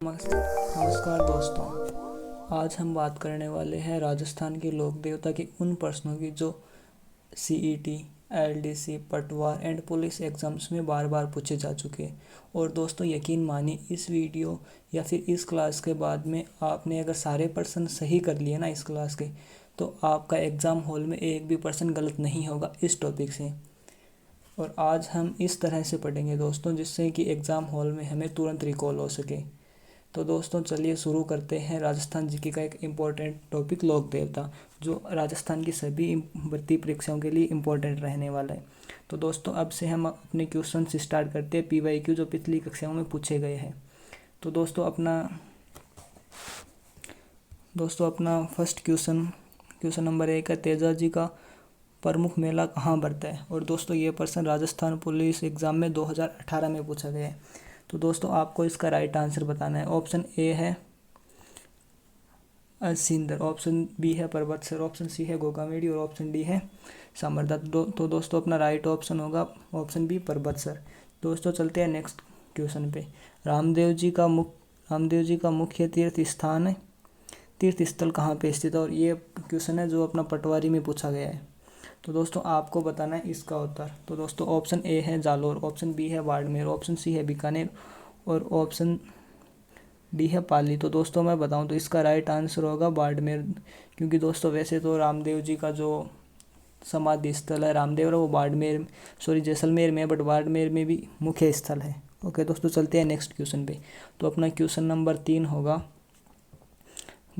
नमस्कार दोस्तों। आज हम बात करने वाले हैं राजस्थान के लोक देवता के उन प्रश्नों की जो सीईटी, एलडीसी, पटवार एंड पुलिस एग्जाम्स में बार बार पूछे जा चुके हैं। और दोस्तों यकीन मानिए, इस वीडियो या फिर इस क्लास के बाद में आपने अगर सारे प्रश्न सही कर लिए ना इस क्लास के, तो आपका एग्ज़ाम हॉल में एक भी प्रश्न गलत नहीं होगा इस टॉपिक से। और आज हम इस तरह से पढ़ेंगे दोस्तों, जिससे कि एग्ज़ाम हॉल में हमें तुरंत रिकॉल हो सके। तो दोस्तों चलिए शुरू करते हैं राजस्थान जीके का एक इम्पोर्टेंट टॉपिक, लोक देवता, जो राजस्थान की सभी भर्ती परीक्षाओं के लिए इम्पोर्टेंट रहने वाला है। तो दोस्तों अब से हम अपने क्वेश्चन से स्टार्ट करते हैं, पीवाईक्यू जो पिछली कक्षाओं में पूछे गए हैं। तो दोस्तों अपना फर्स्ट क्वेश्चन नंबर 1 है, तेजाजी का प्रमुख मेला कहाँ बढ़ता है। और दोस्तों ये प्रश्न राजस्थान पुलिस एग्ज़ाम में 2018 में पूछा गया है। तो दोस्तों आपको इसका राइट आंसर बताना है। ऑप्शन ए है असिंदर, ऑप्शन बी है परबतसर, ऑप्शन सी है गोगामेडी और ऑप्शन डी है सामरदा। तो दोस्तों अपना राइट ऑप्शन होगा ऑप्शन बी परबतसर। दोस्तों चलते हैं नेक्स्ट क्वेश्चन पे। रामदेव जी का मुख्य तीर्थ स्थल कहाँ पे स्थित है। और ये क्वेश्चन है जो अपना पटवारी में पूछा गया है। तो दोस्तों आपको बताना है इसका उत्तर। तो दोस्तों ऑप्शन ए है जालोर, ऑप्शन बी है बाड़मेर, ऑप्शन सी है बीकानेर और ऑप्शन डी है पाली। तो दोस्तों मैं बताऊं तो इसका राइट आंसर होगा बाड़मेर, क्योंकि दोस्तों वैसे तो रामदेव जी का जो समाधि स्थल है रामदेव वो जैसलमेर में, बट बाड़मेर में भी मुख्य स्थल है। ओके दोस्तों चलते हैं नेक्स्ट क्वेश्चन पे। तो अपना क्वेश्चन नंबर 3 होगा,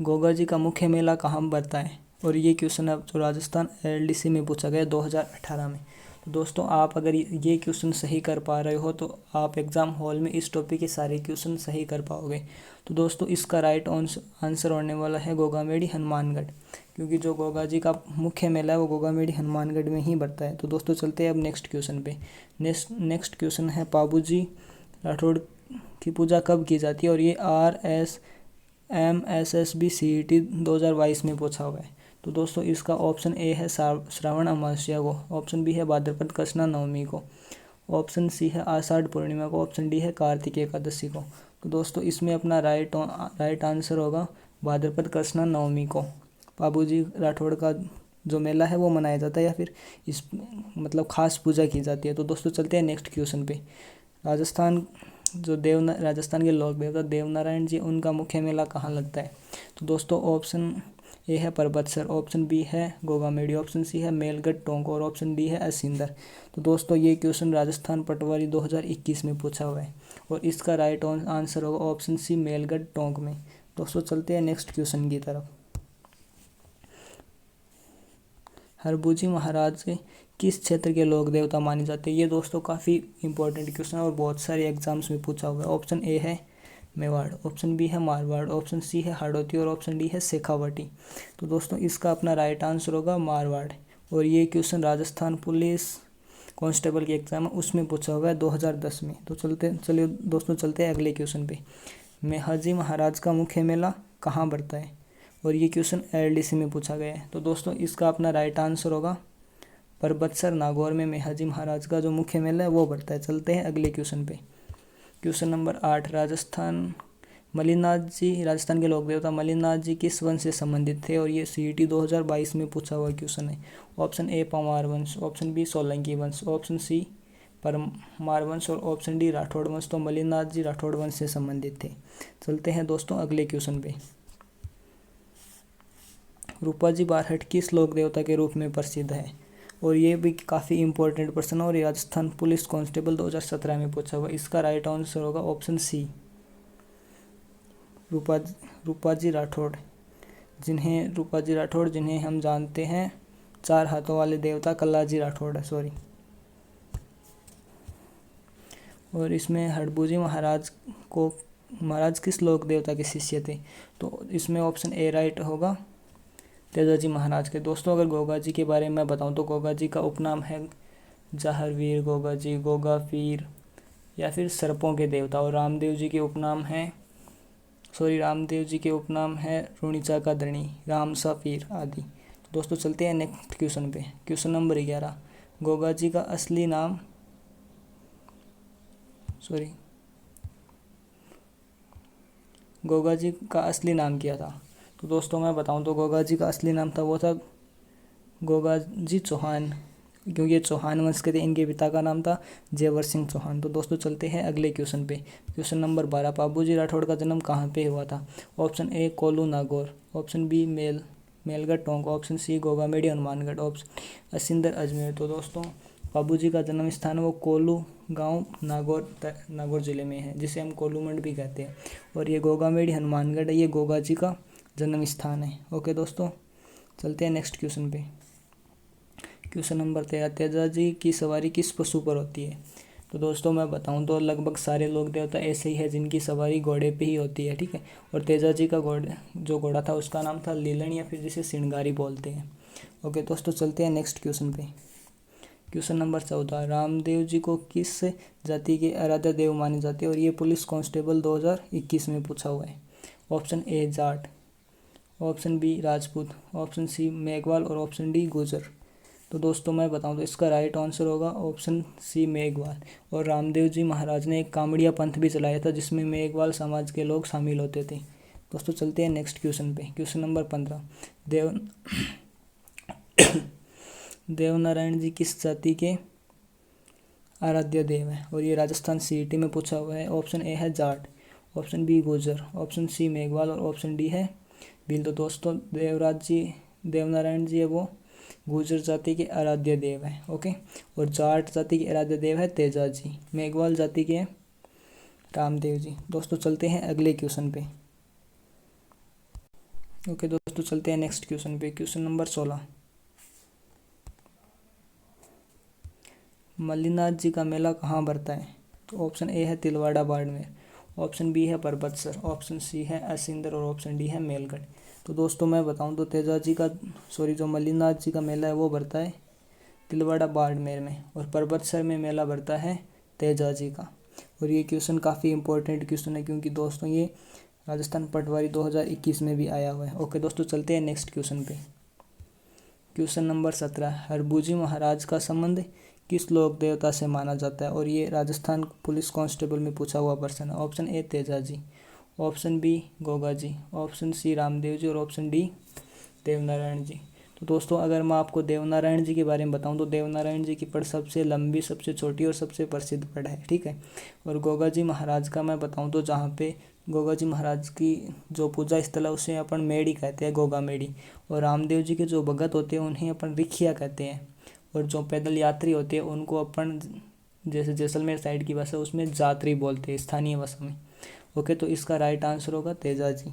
गोगा जी का मुख्य मेला कहाँ बढ़ता है। और ये क्वेश्चन अब जो राजस्थान एलडीसी में पूछा गया 2018 में। तो दोस्तों आप अगर ये क्वेश्चन सही कर पा रहे हो तो आप एग्ज़ाम हॉल में इस टॉपिक के सारे क्वेश्चन सही कर पाओगे। तो दोस्तों इसका राइट आंसर होने वाला है गोगामेडी हनुमानगढ़, क्योंकि जो गोगा जी का मुख्य मेला है वो गोगामेडी हनुमानगढ़ में ही बढ़ता है। तो दोस्तों चलते हैं अब नेक्स्ट क्वेश्चन पे। नेक्स्ट क्वेश्चन है, पाबूजी राठौड़ की पूजा कब की जाती है। और ये RSMSSB CET 2022 में पूछा हुआ है। तो दोस्तों इसका ऑप्शन ए है श्रावण अमावस्या को, ऑप्शन बी है भाद्रपद कृष्णा नवमी को, ऑप्शन सी है आषाढ़ पूर्णिमा को, ऑप्शन डी है कार्तिक एकादशी को। तो दोस्तों इसमें अपना राइट आंसर होगा भाद्रपद कृष्णा नवमी को बाबूजी राठौड़ का जो मेला है वो मनाया जाता है, या फिर इस खास पूजा की जाती है। तो दोस्तों चलते हैं नेक्स्ट क्वेश्चन पे। राजस्थान के लोक देवता देवनारायण जी, उनका मुख्य मेला कहाँ लगता है। तो दोस्तों ऑप्शन ए है परबतसर, ऑप्शन बी है गोगामेडी, ऑप्शन सी है मेलगढ़ टोंक और ऑप्शन डी है असिंदर। तो दोस्तों ये क्वेश्चन राजस्थान पटवारी 2021 में पूछा हुआ है और इसका राइट आंसर होगा ऑप्शन सी मेलगढ़ टोंक में। दोस्तों चलते हैं नेक्स्ट क्वेश्चन की तरफ। हरबूजी महाराज के किस क्षेत्र के लोक देवता माने जाते हैं। ये दोस्तों काफ़ी इंपॉर्टेंट क्वेश्चन है और बहुत सारे एग्जाम्स में पूछा हुआ है। ऑप्शन ए है मेवाड़, ऑप्शन बी है मारवाड़, ऑप्शन सी है हाड़ौती और ऑप्शन डी है शेखावटी। तो दोस्तों इसका अपना राइट आंसर होगा मारवाड़। और ये क्वेश्चन राजस्थान पुलिस कांस्टेबल के एग्जाम है उसमें पूछा हुआ है 2010 में। तो चलिए दोस्तों चलते हैं अगले क्वेश्चन पे। मेहाजी महाराज का मुख्य मेला कहाँ बढ़ता है। और ये क्वेश्चन एलडीसी में पूछा गया है। तो दोस्तों इसका अपना राइट आंसर होगा परबतसर नागौर में मेहाजी महाराज का जो मुख्य मेला है वो बढ़ता है। चलते हैं अगले क्वेश्चन पे। क्वेश्चन नंबर 8, राजस्थान के लोक देवता मलिनाथ जी किस वंश से संबंधित थे। और ये CET 2022 में पूछा हुआ क्वेश्चन है। ऑप्शन ए पंवार वंश, ऑप्शन बी सोलंकी वंश, ऑप्शन सी परमार वंश और ऑप्शन डी राठौड़ वंश। तो मलिनाथ जी राठौड़ वंश से संबंधित थे। चलते हैं दोस्तों अगले क्वेश्चन पे। रूपाजी बारहट किस लोक देवता के रूप में प्रसिद्ध है। और ये भी काफ़ी इंपॉर्टेंट प्रश्न है और ये राजस्थान पुलिस कांस्टेबल 2017 में पूछा हुआ। इसका राइट आंसर होगा ऑप्शन सी रूपाजी राठौड़, जिन्हें हम जानते हैं 4 हाथों वाले देवता कल्लाजी राठौड़ है, सॉरी। और इसमें हड़बूजी महाराज किस लोक देवता के शिष्य थे। तो इसमें ऑप्शन ए राइट होगा तेजाजी महाराज के। दोस्तों अगर गोगा जी के बारे में मैं बताऊं तो गोगा जी का उपनाम है जाहरवीर गोगा जी, गोगा पीर या फिर सर्पों के देवता। और रामदेव जी के उपनाम है रुणिचा का धरणी, रामसा पीर आदि। तो दोस्तों चलते हैं नेक्स्ट क्वेश्चन पे। क्वेश्चन नंबर 11, गोगा जी का असली नाम गोगा जी का असली नाम क्या था? तो दोस्तों मैं बताऊं तो गोगा जी का असली नाम था वो था गोगा जी चौहान, क्योंकि ये चौहान वंश के थे। इनके पिता का नाम था जेवर सिंह चौहान। तो दोस्तों चलते हैं अगले क्वेश्चन पे। क्वेश्चन नंबर 12, बाबूजी राठौड़ का जन्म कहाँ पे हुआ था? Option A Kolu Nagaur, option B Melgarh Tonk, option C Gogamedi Hanumangarh, option असिंदर अजमेर। तो दोस्तों बाबूजी का जन्म स्थान वो कोल्लू गांव नागौर जिले में है, जिसे हम कोल्लू मंड भी कहते हैं। और ये गोगामेडी हनुमानगढ़ है, ये गोगा जी का जन्म स्थान है। ओके दोस्तों चलते हैं नेक्स्ट क्वेश्चन पे। क्वेश्चन नंबर 13, तेजाजी की सवारी किस पशु पर होती है? तो दोस्तों मैं बताऊं तो लगभग सारे लोक देवता ऐसे ही है जिनकी सवारी घोड़े पे ही होती है, ठीक है। और तेजाजी का घोड़ा था उसका नाम था लीलन, या फिर जिसे सिंगारी बोलते हैं। ओके दोस्तों चलते हैं नेक्स्ट क्वेश्चन पे। क्वेश्चन नंबर 14, रामदेव जी को किस जाति के आराध्य देव माने जाते हैं? और ये पुलिस कांस्टेबल 2021 में पूछा हुआ है। Option A Jat, option B Rajput, option C Meghwal और ऑप्शन डी गुजर। तो दोस्तों मैं बताऊं तो इसका राइट आंसर होगा ऑप्शन सी मेघवाल। और रामदेव जी महाराज ने एक कांवड़िया पंथ भी चलाया था जिसमें मेघवाल समाज के लोग शामिल होते थे। दोस्तों चलते हैं नेक्स्ट क्वेश्चन पे। क्वेश्चन नंबर 15, देवनारायण जी किस जाति के आराध्य देव है? और ये राजस्थान सीईटी में पूछा हुआ है। ऑप्शन ए है जाट, ऑप्शन बी गुजर, ऑप्शन सी मेघवाल और ऑप्शन डी है भील। तो दोस्तों देवनारायण जी है वो गुर्जर जाति के आराध्य देव है। ओके, और जाट जाति के आराध्य देव है तेजाजी। मेघवाल जाति के रामदेव जी। दोस्तों चलते हैं अगले क्वेश्चन पे। ओके दोस्तों चलते हैं नेक्स्ट क्वेश्चन पे। क्वेश्चन नंबर 16, मल्लीनाथ जी का मेला कहाँ भरता है? तो ऑप्शन ए है तिलवाड़ा बाड़मेर, ऑप्शन बी है परबतसर, ऑप्शन सी है असिंदर और ऑप्शन डी है मेलगढ़। तो दोस्तों मैं बताऊं तो जो मल्लीनाथ जी का मेला है वो भरता है तिलवाड़ा बाड़मेर में, और परबतसर में मेला भरता है तेजाजी का। और ये क्वेश्चन काफ़ी इंपॉर्टेंट क्वेश्चन है क्योंकि दोस्तों ये राजस्थान पटवारी 2021 में भी आया हुआ है। ओके दोस्तों चलते हैं नेक्स्ट क्वेश्चन पे। क्वेश्चन नंबर 17, हरभूजी महाराज का संबंध किस लोक देवता से माना जाता है? और ये राजस्थान पुलिस कांस्टेबल में पूछा हुआ प्रश्न है। Option A Tejaji, option B Goga ji, option C Ramdev ji और ऑप्शन डी देवनारायण जी। तो दोस्तों अगर मैं आपको देवनारायण जी के बारे में बताऊं तो देवनारायण जी की पढ़ सबसे लंबी, सबसे छोटी और सबसे प्रसिद्ध पढ़ है, ठीक है। और गोगा जी महाराज का मैं बताऊं तो जहाँ पे गोगा जी महाराज की जो पूजा स्थल है उसे अपन मेड़ी कहते हैं, गोगा मेड़ी। और रामदेव जी के जो भगत होते हैं उन्हें अपन रिखिया कहते हैं। और जो पैदल यात्री होते हैं उनको अपन जैसे जैसलमेर साइड की भाषा उसमें जात्री बोलते हैं, स्थानीय भाषा में। ओके, तो इसका राइट आंसर होगा तेजाजी।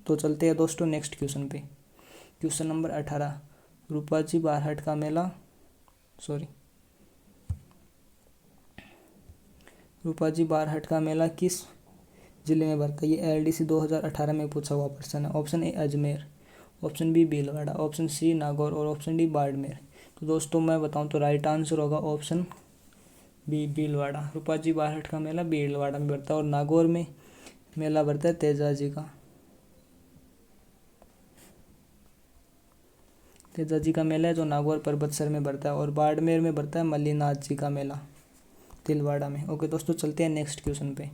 तो चलते हैं दोस्तों नेक्स्ट क्वेश्चन पे। क्वेश्चन नंबर 18, रूपाजी बारहट का मेला रूपाजी बारहट का मेला किस जिले में भरता है? ये एलडीसी 2018 में पूछा हुआ प्रश्न है। Option A Ajmer, option B Bhilwara, option C Nagaur और ऑप्शन डी बाड़मेर। तो दोस्तों मैं बताऊं तो राइट आंसर होगा ऑप्शन बी भीलवाड़ा। रूपाजी बारहट का मेला भीलवाड़ा में भरता है। और नागौर में मेला भरता है तेजाजी का। तेजाजी का मेला है जो नागौर परबतसर में भरता है। और बाड़मेर में भरता है मल्लीनाथ जी का मेला तिलवाड़ा में। ओके दोस्तों चलते हैं नेक्स्ट क्वेश्चन पे।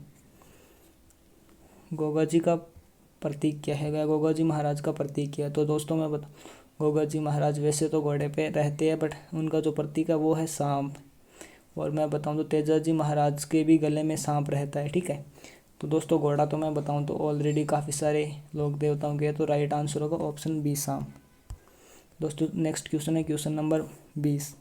गोगा जी का प्रतीक क्या है? गोगा जी महाराज का प्रतीक क्या है? तो दोस्तों मैं बताऊँ गोगा जी महाराज वैसे तो घोड़े पे रहते हैं बट उनका जो प्रतीक है वो है सांप। और मैं बताऊँ तो तेजाजी महाराज के भी गले में सांप रहता है, ठीक है। तो दोस्तों घोड़ा तो मैं बताऊँ तो ऑलरेडी काफ़ी सारे लोक देवताओं के, तो राइट आंसर होगा ऑप्शन बी सांप। दोस्तों नेक्स्ट क्वेश्चन है क्वेश्चन नंबर 20,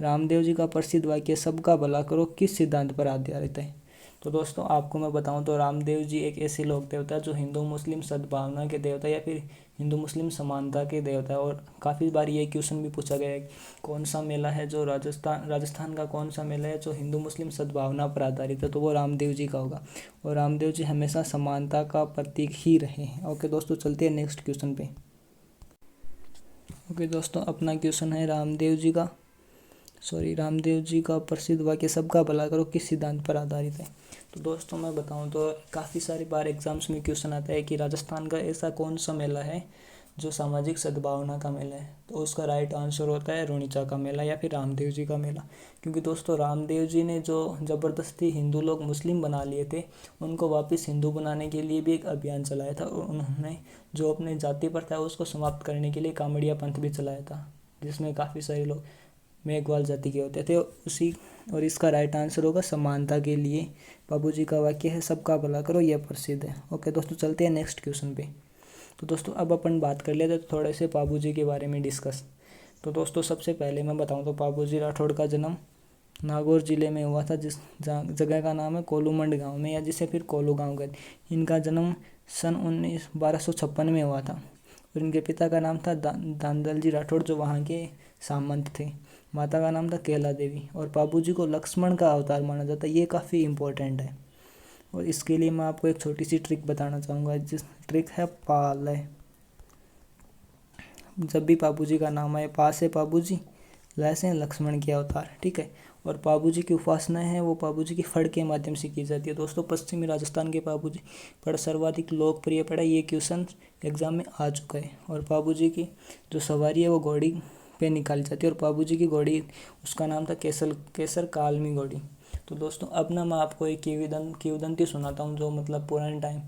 रामदेव जी का प्रसिद्ध वाक्य सबका भला करो किस सिद्धांत पर आधारित है? तो दोस्तों आपको मैं बताऊं तो रामदेव जी एक ऐसे लोक देवता जो हिंदू मुस्लिम सद्भावना के देवता या फिर हिंदू मुस्लिम समानता के देवता है। और काफ़ी बार ये क्वेश्चन भी पूछा गया है कौन सा मेला है जो राजस्थान का कौन सा मेला है जो हिंदू मुस्लिम सद्भावना पर आधारित है, तो वो रामदेव जी का होगा। और रामदेव जी हमेशा समानता का प्रतीक ही रहे हैं। ओके दोस्तों चलते हैं नेक्स्ट क्वेश्चन पे। ओके दोस्तों अपना क्वेश्चन है रामदेव जी का प्रसिद्ध वाक्य सबका भला करो किस सिद्धांत पर आधारित है? तो दोस्तों मैं बताऊं तो काफ़ी सारी बार एग्जाम्स में क्वेश्चन आता है कि राजस्थान का ऐसा कौन सा मेला है जो सामाजिक सद्भावना का मेला है, तो उसका राइट आंसर होता है रुणिचा का मेला या फिर रामदेव जी का मेला। क्योंकि दोस्तों रामदेव जी ने जो ज़बरदस्ती हिंदू लोग मुस्लिम बना लिए थे, उनको वापस हिंदू बनाने के लिए भी एक अभियान चलाया था, और उन्होंने जो अपने जाति प्रथा है उसको समाप्त करने के लिए कामड़िया पंथ भी चलाया था, जिसमें काफ़ी सारे लोग मेघवाल जाति के होते थे। और इसका राइट आंसर होगा समानता के लिए। बाबू जी का वाक्य है सबका भला करो, यह प्रसिद्ध है। ओके दोस्तों, चलते हैं नेक्स्ट क्वेश्चन पे। तो दोस्तों अब अपन बात कर लेते हैं थोड़े से बाबू जी के बारे में डिस्कस। तो दोस्तों सबसे पहले मैं बताऊं तो बाबू जी राठौड़ का जन्म नागौर जिले में हुआ था, जिस जगह का नाम है कोलूमंड गांव में, या जिसे फिर कोलू गांव कहते हैं। इनका जन्म सन 1256 में हुआ था, और इनके पिता का नाम था दांदल जी राठौड़, जो वहाँ के सामंत थे। माता का नाम था केला देवी, और बाबू जी को लक्ष्मण का अवतार माना जाता है। ये काफ़ी इम्पोर्टेंट है, और इसके लिए मैं आपको एक छोटी सी ट्रिक बताना चाहूँगा, जिस ट्रिक है पालय। जब भी बाबू जी का नाम आए, पा से बाबू जी, लय से लक्ष्मण के अवतार, ठीक है। और बाबू जी की उपासना है वो बाबू जी की फड़ के माध्यम से की जाती है। दोस्तों पश्चिमी राजस्थान के बाबू जी पर सर्वाधिक लोकप्रिय पड़ा, ये क्वेश्चन एग्जाम में आ चुका है। और बाबू जी की जो सवारी है वो घोड़ी पे निकाली जाती है, और बाबू जी की घोड़ी, उसका नाम था केसर कालमी घोड़ी। तो दोस्तों अब ना मैं आपको एक किंवदंती सुनाता हूँ, जो मतलब पुराने टाइम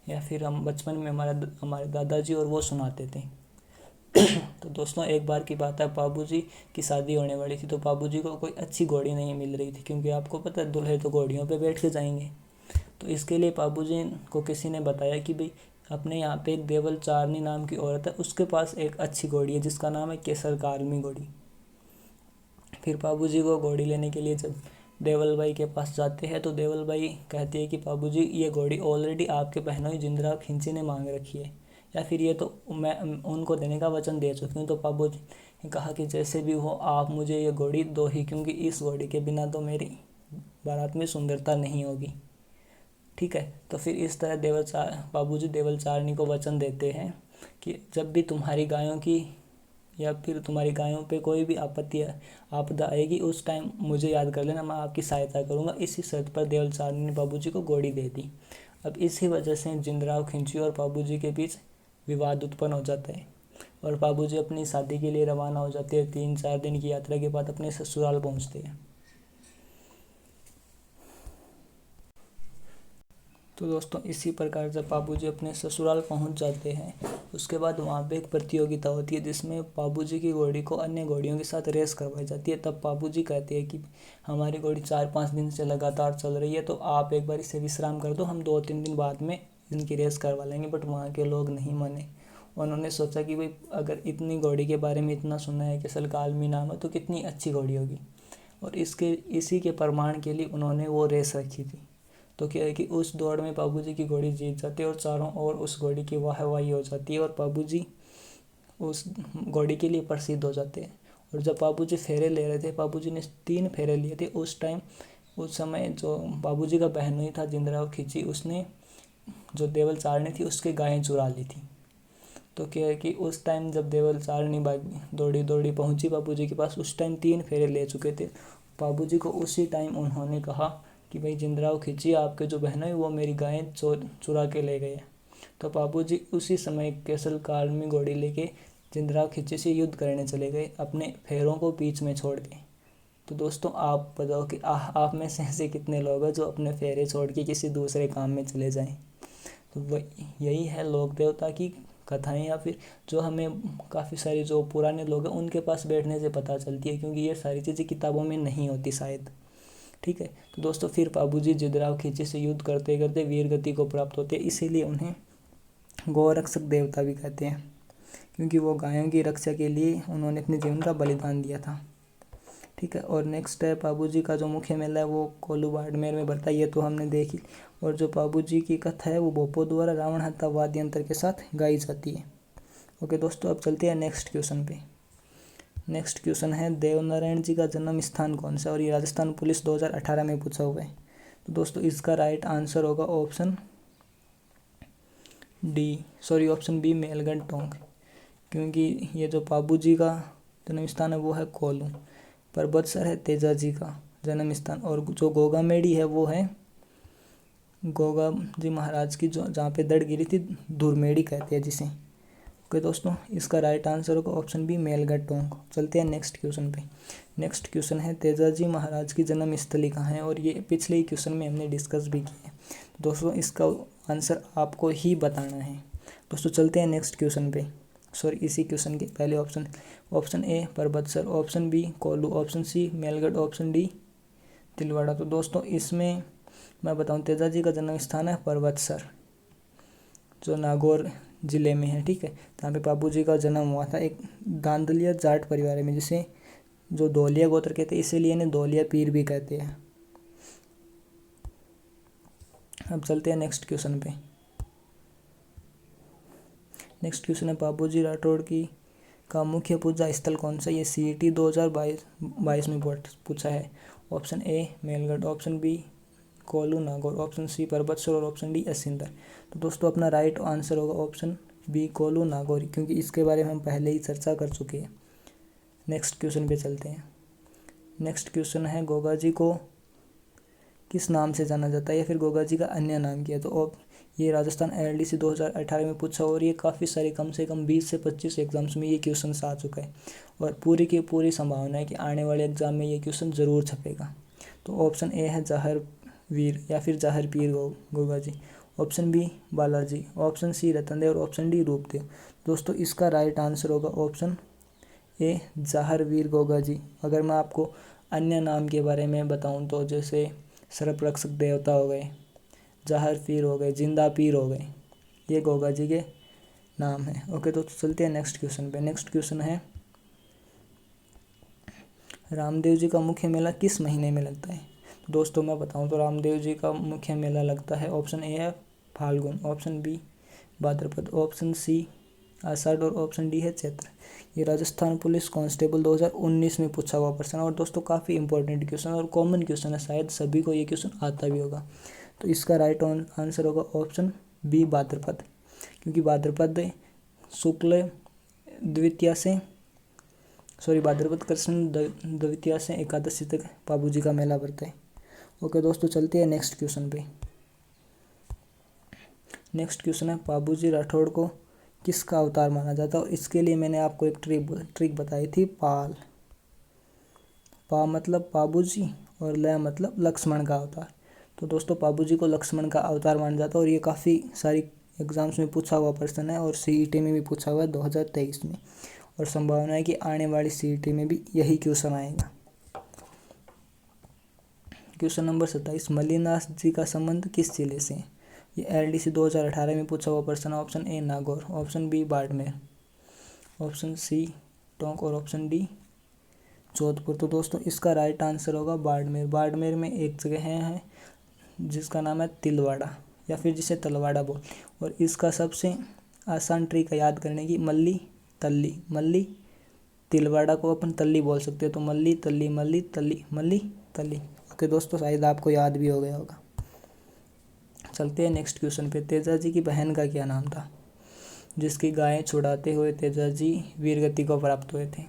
या फिर हम बचपन में हमारे दादाजी और वो सुनाते थे। तो दोस्तों एक बार की बात है, बाबूजी की शादी होने वाली थी, तो बाबूजी को कोई अच्छी घोड़ी नहीं मिल रही थी, क्योंकि आपको पता है दूल्हे तो घोड़ियों पे बैठ के जाएंगे। तो इसके लिए बाबूजी को किसी ने बताया कि भाई अपने यहाँ पे एक देवल चारनी नाम की औरत है, उसके पास एक अच्छी घोड़ी है जिसका नाम है केसर कालमी घोड़ी। फिर बाबूजी को घोड़ी लेने के लिए जब देवल भाई के पास जाते हैं, तो देवल भाई कहती है कि बाबूजी ये घोड़ी ऑलरेडी आपके बहनोई जिंदराव खिंची ने मांग रखी है, या फिर ये तो मैं उनको देने का वचन दे चुकी हूँ। तो बाबूजी ने कहा कि जैसे भी हो आप मुझे ये घोड़ी दो ही, क्योंकि इस घोड़ी के बिना तो मेरी बारात में सुंदरता नहीं होगी, ठीक है। तो फिर इस तरह बाबूजी देवल चारनी को वचन देते हैं कि जब भी तुम्हारी गायों की या फिर तुम्हारी गायों पे कोई भी आपदा आएगी, उस टाइम मुझे याद कर लेना, मैं आपकी सहायता करूँगा। इसी शर्त पर देवल चारनी ने बाबूजी को घोड़ी दे दी। अब इसी वजह से जिंदराव खिंची और बाबूजी के बीच विवाद उत्पन्न हो जाता है, और बाबूजी अपनी शादी के लिए रवाना हो जाते हैं। 3-4 दिन की यात्रा के बाद अपने ससुराल पहुंचते हैं। तो दोस्तों इसी प्रकार जब बाबूजी अपने ससुराल पहुंच जाते हैं, उसके बाद वहाँ पे एक प्रतियोगिता होती है, जिसमें बाबूजी की घोड़ी को अन्य घोड़ियों के साथ रेस करवाई जाती है। तब बाबूजी कहते हैं कि हमारी घोड़ी 4-5 दिन से लगातार चल रही है, तो आप एक बार इसे विश्राम कर दो, हम 2-3 दिन बाद में इनकी रेस करवा लेंगे। बट वहाँ के लोग नहीं माने। उन्होंने सोचा कि भाई अगर इतनी घोड़ी के बारे में इतना सुना है कि सलकालमी नाम है, तो कितनी अच्छी घोड़ी होगी। और इसी के प्रमाण के लिए उन्होंने वो रेस रखी थी। तो क्या है कि उस दौड़ में बाबूजी की घोड़ी जीत जाती है, और चारों ओर उस घोड़ी की वाहवाही हो जाती है, और बाबूजी उस घोड़ी के लिए प्रसिद्ध हो जाते हैं। और जब बाबूजी फेरे ले रहे थे, बाबूजी ने 3 फेरे लिए थे उस समय जो बाबूजी का बहनोई था जिंदराव खिंची, उसने जो देवल चारनी थी उसके गायें चुरा ली थी। तो क्या है कि उस टाइम जब देवल चारनी दौड़ी पहुंची बाबूजी के पास, उस टाइम 3 फेरे ले चुके थे। बाबूजी को उसी टाइम उन्होंने कहा कि भाई जिंदराव खिंची, आपके जो बहन है वो मेरी गायें चुरा के ले गए। तो बाबूजी उसी समय केसर कालमी घोड़ी लेके जिंदराव खिंची से युद्ध करने चले गए, अपने फेरों को बीच में छोड़ के। तो दोस्तों आप बताओ कि आप में से ऐसे कितने लोग हैं जो अपने फेरे छोड़ के किसी दूसरे काम में चले जाएं। तो यही है लोक देवता की कथाएं, या फिर जो हमें काफ़ी सारी जो पुराने लोग हैं उनके पास बैठने से पता चलती है, क्योंकि ये सारी चीज़ें किताबों में नहीं होती शायद, ठीक है। तो दोस्तों फिर बाबूजी जिंदराव खिंची से युद्ध करते करते वीर गति को प्राप्त होते हैं, इसीलिए उन्हें गौरक्षक देवता भी कहते हैं, क्योंकि वो गायों की रक्षा के लिए उन्होंने अपने जीवन का बलिदान दिया था, ठीक है। और नेक्स्ट है बाबूजी का जो मुख्य मेला है वो कोल्लू बाड़मेर में बढ़ता है, ये तो हमने देखी। और जो बाबूजी की कथा है वो भोपो द्वारा रावण हत्या वाद्य यंत्र के साथ गाई जाती है। ओके दोस्तों, अब चलते हैं नेक्स्ट क्वेश्चन पे। नेक्स्ट क्वेश्चन है देवनारायण जी का जन्म स्थान कौन सा, और ये राजस्थान पुलिस 2018 में पूछा हुआ है। तो दोस्तों इसका राइट आंसर होगा ऑप्शन बी मेलगढ़ टोंक, क्योंकि ये जो बाबूजी का जन्म स्थान है वो है कोल्लू। परबतसर है तेजा जी का जन्म स्थान, और जो गोगा मेड़ी है वो है गोगा जी महाराज की, जो जहाँ पे दड़ गिरी थी, धुरमेड़ी कहते हैं जिसे। ओके दोस्तों, इसका राइट आंसर होगा ऑप्शन बी मेलघाट टोंक। चलते हैं नेक्स्ट क्वेश्चन पे। नेक्स्ट क्वेश्चन है तेजाजी महाराज की जन्म स्थली कहाँ है, और ये पिछले ही क्वेश्चन में हमने डिस्कस भी किया है। दोस्तों इसका आंसर आपको ही बताना है। दोस्तों चलते हैं नेक्स्ट क्वेश्चन पे। सॉरी, इसी क्वेश्चन के पहले option A Parbatsar, option B Kolu, option C Melghat, option D Tilwara. तो दोस्तों इसमें मैं बताऊं, तेजाजी का जन्म स्थान है परबतसर, जो नागौर जिले में है। ठीक है, जहाँ पे बाबू जी का जन्म हुआ था। एक दांदलिया जाट परिवार में, जिसे जो धौलिया गोत्र कहते हैं, इसीलिए इन्हें धौलिया पीर भी कहते हैं। अब चलते हैं नेक्स्ट क्वेश्चन पे। नेक्स्ट क्वेश्चन है बाबूजी राठौड़ की का मुख्य पूजा स्थल कौन सा। ये CET 2022 में पूछा है। Option A Melghat, option B Kolu Nagaur, option C Parbatsar और ऑप्शन डी असिंदर। तो दोस्तों अपना राइट आंसर होगा ऑप्शन बी कोल्लू नागौर, क्योंकि इसके बारे में हम पहले ही चर्चा कर चुके हैं। नेक्स्ट क्वेश्चन पे चलते हैं। नेक्स्ट क्वेश्चन है गोगा जी को किस नाम से जाना जाता है, या फिर गोगा जी का अन्य नाम क्या है। तो ये राजस्थान LDC 2018 में पूछा, और ये काफ़ी सारे कम से कम 20 से 25 एग्जाम्स में ये क्वेश्चन आ चुका है, और पूरी की पूरी संभावना है कि आने वाले एग्जाम में ये क्वेश्चन ज़रूर छपेगा। तो ऑप्शन ए है जाहर वीर या फिर Jahar Pir Goga ji, option B Balaji, option C Ratandev और ऑप्शन डी रूपदेव। दोस्तों इसका राइट आंसर होगा ऑप्शन ए जाहर वीर गोगा जी। अगर मैं आपको अन्य नाम के बारे में बताऊं तो जैसे सर्परक्षक देवता हो गए, जाहर पीर हो गए, जिंदा पीर हो गए, ये गोगा जी के नाम है। ओके, तो चलते हैं नेक्स्ट क्वेश्चन पे। नेक्स्ट क्वेश्चन है रामदेव जी का मुख्य मेला किस महीने में लगता है। तो दोस्तों मैं बताऊं तो रामदेव जी का मुख्य मेला लगता है, ऑप्शन ए है फाल्गुन, ऑप्शन बी भाद्रपद, ऑप्शन सी आषाढ़ और ऑप्शन डी है चैत्र। ये राजस्थान पुलिस कांस्टेबल 2019 में पूछा हुआ प्रश्न, और दोस्तों काफ़ी इंपॉर्टेंट क्वेश्चन और कॉमन क्वेश्चन है, शायद सभी को ये क्वेश्चन आता भी होगा। तो इसका राइट आंसर होगा ऑप्शन बी भाद्रपद, क्योंकि भाद्रपद शुक्ल द्वितीया से भाद्रपद कृष्ण द्वितीया से एकादशी तक बाबू जी का मेला भरता है। ओके दोस्तों, चलते हैं नेक्स्ट क्वेश्चन पे। नेक्स्ट क्वेश्चन है बाबूजी राठौड़ को किसका अवतार माना जाता है, और इसके लिए मैंने आपको एक ट्रिक बताई थी, पाल। पा मतलब बाबूजी और ल मतलब लक्ष्मण का अवतार। तो दोस्तों बाबूजी को लक्ष्मण का अवतार माना जाता है, और ये काफ़ी सारी एग्जाम्स में पूछा हुआ प्रश्न है, और CET में भी पूछा हुआ है 2023 में, और संभावना है कि आने वाली CET में भी यही क्वेश्चन आएगा। क्वेश्चन नंबर 27, मल्लिनाथ जी का संबंध किस जिले से है। ये LDC 2018 में पूछा हुआ प्रश्न। Option A Nagaur, option B Barmer, option C Tonk और ऑप्शन डी जोधपुर। तो दोस्तों इसका राइट आंसर होगा बाड़मेर। बाड़मेर में एक जगह है जिसका नाम है तिलवाड़ा, या फिर जिसे तलवाड़ा बोल, और इसका सबसे आसान ट्रिक है याद करने की, मल्ली तल्ली। मल्ली तिलवाड़ा को अपन तल्ली बोल सकते हैं, तो मल्ली तल्ली मल्ली तल्ली मल्ली तल्ली। ओके दोस्तों, शायद आपको याद भी हो गया होगा। चलते हैं नेक्स्ट क्वेश्चन पे। तेजाजी की बहन का क्या नाम था, जिसकी गायें छुड़ाते हुए तेजाजी वीरगति को प्राप्त हुए थे।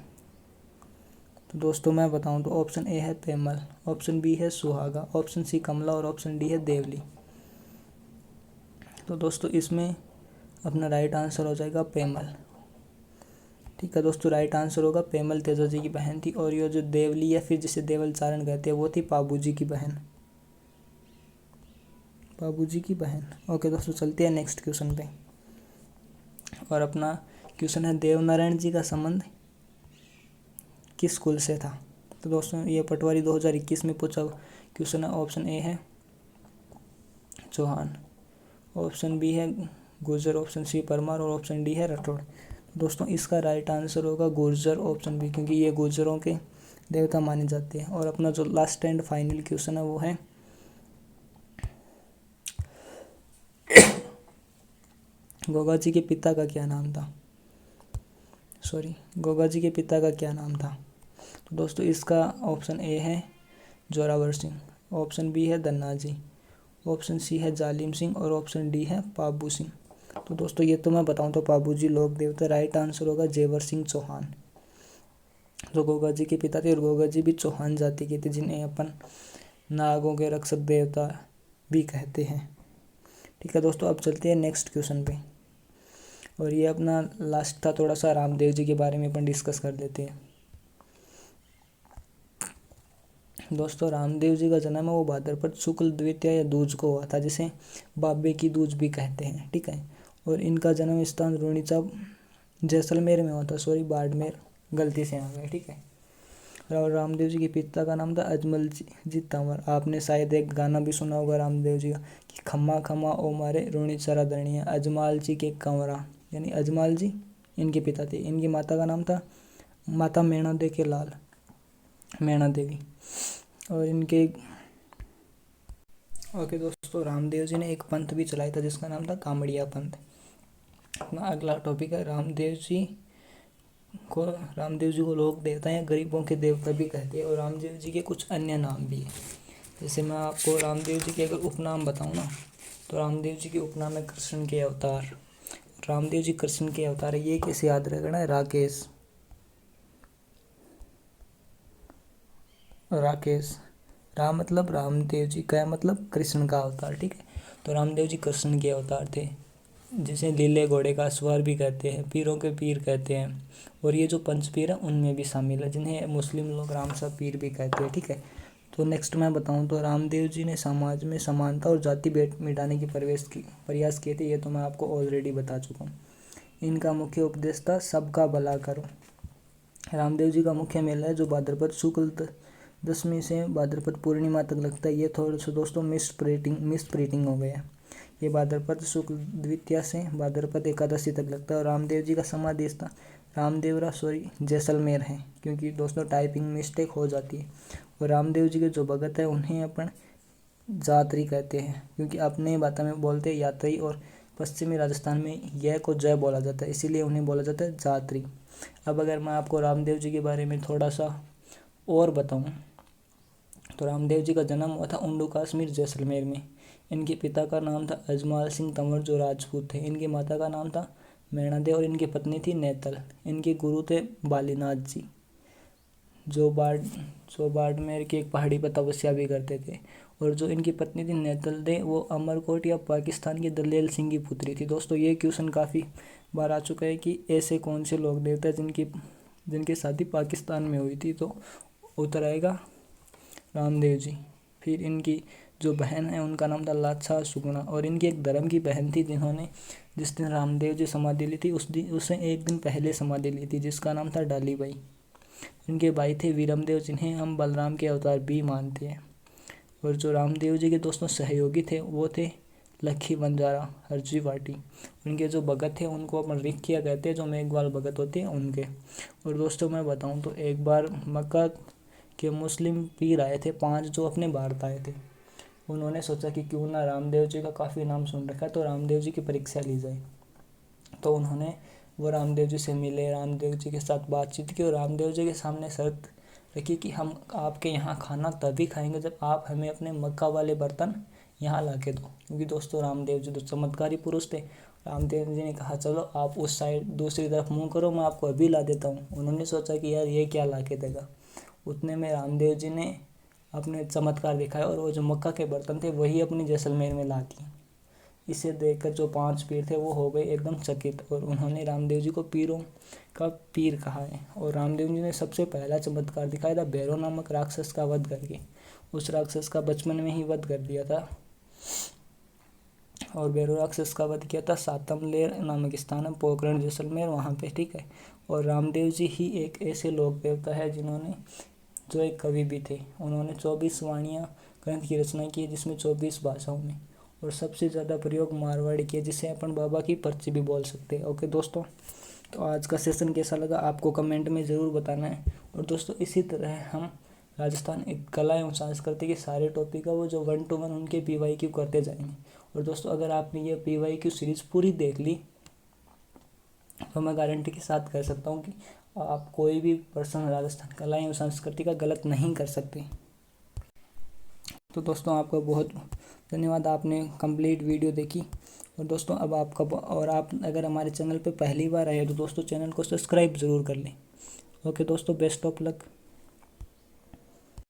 तो दोस्तों मैं बताऊं तो ऑप्शन ए है पेमल, ऑप्शन बी है सुहागा, ऑप्शन सी कमला और ऑप्शन डी है देवली। तो दोस्तों इसमें अपना राइट आंसर हो जाएगा पेमल। ठीक है दोस्तों, राइट आंसर होगा पेमल तेजाजी की बहन थी, और ये जो देवली या फिर जिसे देवल चारण कहते हैं वो थी बाबूजी की बहन, बाबूजी की बहन। ओके दोस्तों, चलते हैं नेक्स्ट क्वेश्चन पे, और अपना क्वेश्चन है देवनारायण जी का संबंध किस कुल से था। तो दोस्तों ये पटवारी 2021 में पूछा क्वेश्चन है। ऑप्शन ए है चौहान, ऑप्शन बी है गुर्जर, ऑप्शन सी परमार और ऑप्शन डी है राठौड़। दोस्तों इसका राइट आंसर होगा गुर्जर, ऑप्शन बी, क्योंकि ये गुर्जरों के देवता माने जाते हैं। और अपना जो लास्ट एंड फाइनल क्वेश्चन है वो है गोगा जी के पिता का क्या नाम था। गोगा जी के पिता का क्या नाम था। तो दोस्तों इसका ऑप्शन ए है जोरावर सिंह, ऑप्शन बी है धन्ना जी, ऑप्शन सी है जालिम सिंह और ऑप्शन डी है पाबू सिंह। तो दोस्तों ये तो मैं बताऊं तो पाबू जी लोक देवता, राइट आंसर होगा जेवर सिंह चौहान, जो गोगा जी के पिता थे। और गोगा जी भी चौहान जाति के थे, जिन्हें अपन नागों के रक्षक देवता भी कहते हैं। ठीक है दोस्तों, अब चलते हैं नेक्स्ट क्वेश्चन पे। और ये अपना लास्ट था, थोड़ा सा रामदेव जी के बारे में अपन डिस्कस कर लेते हैं। दोस्तों रामदेव जी का जन्म है वो भाद्रपद शुक्ल द्वितीया या दूज को हुआ था, जिसे बाबे की दूज भी कहते हैं, ठीक है। और इनका जन्म स्थान रुणीचा जैसलमेर में हुआ था, सॉरी बाड़मेर गलती से आ गए, ठीक है। और रामदेव जी के पिता का नाम था अजमल जी तंवर। आपने शायद एक गाना भी सुना होगा रामदेव जी का कि खम्मा खम्मा ओ मारे रुणीचा राधनिया अजमाल जी के कंवरा, यानी अजमाल जी इनके पिता थे। इनकी माता का नाम था माता मैणा दे के लाल, मैणा देवी। और इनके ओके दोस्तों, रामदेव जी ने एक पंथ भी चलाया था जिसका नाम था कामड़िया पंथ। अपना अगला टॉपिक है रामदेव जी को लोक देवता या गरीबों के देवता भी कहते हैं। और रामदेव जी के कुछ अन्य नाम भी हैं। जैसे मैं आपको रामदेव जी के अगर उपनाम बताऊं ना, तो रामदेव जी के उपनाम है कृष्ण के अवतार। रामदेव जी कृष्ण के अवतार है, ये कैसे याद रखना है, राकेश राम मतलब रामदेव जी का मतलब कृष्ण का अवतार, ठीक है। तो रामदेव जी कृष्ण के अवतार थे, जिसे लीले घोड़े का सवार भी कहते हैं, पीरों के पीर कहते हैं। और ये जो पंच पीर हैं उनमें भी शामिल है, जिन्हें मुस्लिम लोग रामसा पीर भी कहते हैं, ठीक है। तो नेक्स्ट मैं बताऊं तो रामदेव जी ने समाज में समानता और जाति भेद मिटाने की प्रयास किए थे। ये तो मैं आपको ऑलरेडी बता चुका हूँ। इनका मुख्य उपदेश था सबका भला करो। रामदेव जी का मुख्य मेला है जो भाद्रपद शुक्ल दशमी से भाद्रपद पूर्णिमा तक लगता है। ये थोड़ा सा दोस्तों मिस प्रिंटिंग हो गया है। ये भाद्रपद शुक्ल द्वितीया से भाद्रपद एकादशी तक लगता है। और रामदेव जी का समाधि स्थान रामदेवरा जैसलमेर है, क्योंकि दोस्तों टाइपिंग मिस्टेक हो जाती है। और रामदेव जी के जो भगत है उन्हें अपन जात्री कहते हैं, क्योंकि अपने भाषा में बोलते हैं यात्री, और पश्चिमी राजस्थान में यह को जय बोला जाता है, इसीलिए उन्हें बोला जाता है जात्री। अब अगर मैं आपको रामदेव जी के बारे में थोड़ा सा और बताऊं, तो रामदेव जी का जन्म हुआ था उंडू कश्मीर जैसलमेर में। इनके पिता का नाम था अजमाल सिंह तंवर जो राजपूत थे। इनकी माता का नाम था मैणा दे और इनकी पत्नी थी नेतल। इनके गुरु थे बालीनाथ जी, जो बाड़मेर की एक पहाड़ी पर तपस्या भी करते थे। और जो इनकी पत्नी थी नेतल दे, वो अमरकोट या पाकिस्तान के दलेल सिंह की पुत्री थी। दोस्तों ये क्वेश्चन काफ़ी बार आ चुका है कि ऐसे कौन से लोग देवता जिनकी शादी पाकिस्तान में हुई थी, तो उत्तर आएगा रामदेव जी। फिर इनकी जो बहन है उनका नाम था लाच्छा सुगुणा। और इनकी एक धर्म की बहन थी जिस दिन रामदेव जी समाधि ली थी उससे एक दिन पहले समाधि ली थी, जिसका नाम था डाली बाई। इनके भाई थे वीरमदेव, जिन्हें हम बलराम के अवतार भी मानते हैं। और जो रामदेव जी के दोस्तों सहयोगी थे वो थे लखी बंजारा, हरजी वाटी। उनके जो भगत थे उनको अपन रिखिया कहते हैं, जो मेघवाल भगत होते हैं उनके। और दोस्तों मैं बताऊं तो एक बार मक्का के मुस्लिम पीर आए थे 5, जो अपने भारत आए थे। उन्होंने सोचा कि क्यों ना रामदेव जी का काफ़ी नाम सुन रखा है तो रामदेव जी की परीक्षा ली जाए। तो उन्होंने वो रामदेव जी से मिले, रामदेव जी के साथ बातचीत की और रामदेव जी के सामने शर्त रखी कि हम आपके यहाँ खाना तभी खाएंगे जब आप हमें अपने मक्का वाले बर्तन यहाँ ला के दो। क्योंकि दोस्तों रामदेव जी तो चमत्कारी पुरुष थे। रामदेव जी ने कहा चलो आप उस साइड दूसरी तरफ मुँह करो, मैं आपको अभी ला देता हूँ। उन्होंने सोचा कि यार ये क्या ला के देगा। उतने में रामदेव जी ने अपने चमत्कार दिखाया और वो जो मक्का के बर्तन थे वही अपनी जैसलमेर में ला दिए। इसे देखकर जो 5 पीर थे वो हो गए एकदम चकित, और उन्होंने रामदेव जी को पीरों का पीर कहा है। और रामदेव जी ने सबसे पहला चमत्कार दिखाया था भैरव नामक राक्षस का वध करके। उस राक्षस का बचपन में ही वध कर दिया था। और भैरव राक्षस का वध किया था सातमलेर नामक स्थान है पोखरण जैसलमेर, वहाँ पे, ठीक है। और रामदेव जी ही एक ऐसे लोक देवता है जो एक कवि भी थे। उन्होंने 24 वाणियाँ ग्रंथ की रचना की है, जिसमें 24 भाषाओं में, और सबसे ज़्यादा प्रयोग मारवाड़ी किया, जिसे अपन बाबा की पर्ची भी बोल सकते हैं। ओके दोस्तों, तो आज का सेशन कैसा लगा आपको कमेंट में ज़रूर बताना है। और दोस्तों इसी तरह हम राजस्थान एक कला एवं संस्कृति के सारे टॉपिक है वो जो 1 to 1 उनके PYQ करते जाएंगे। और दोस्तों अगर आपने ये PYQ सीरीज़ पूरी देख ली तो मैं गारंटी के साथ कह सकता हूँ कि आप कोई भी पर्सन राजस्थान कला एवं संस्कृति का गलत नहीं कर सकते। तो दोस्तों आपका बहुत धन्यवाद, आपने कंप्लीट वीडियो देखी। और दोस्तों अब आप अगर हमारे चैनल पे पहली बार आए तो दोस्तों चैनल को सब्सक्राइब ज़रूर कर लें। ओके दोस्तों, बेस्ट ऑफ लक।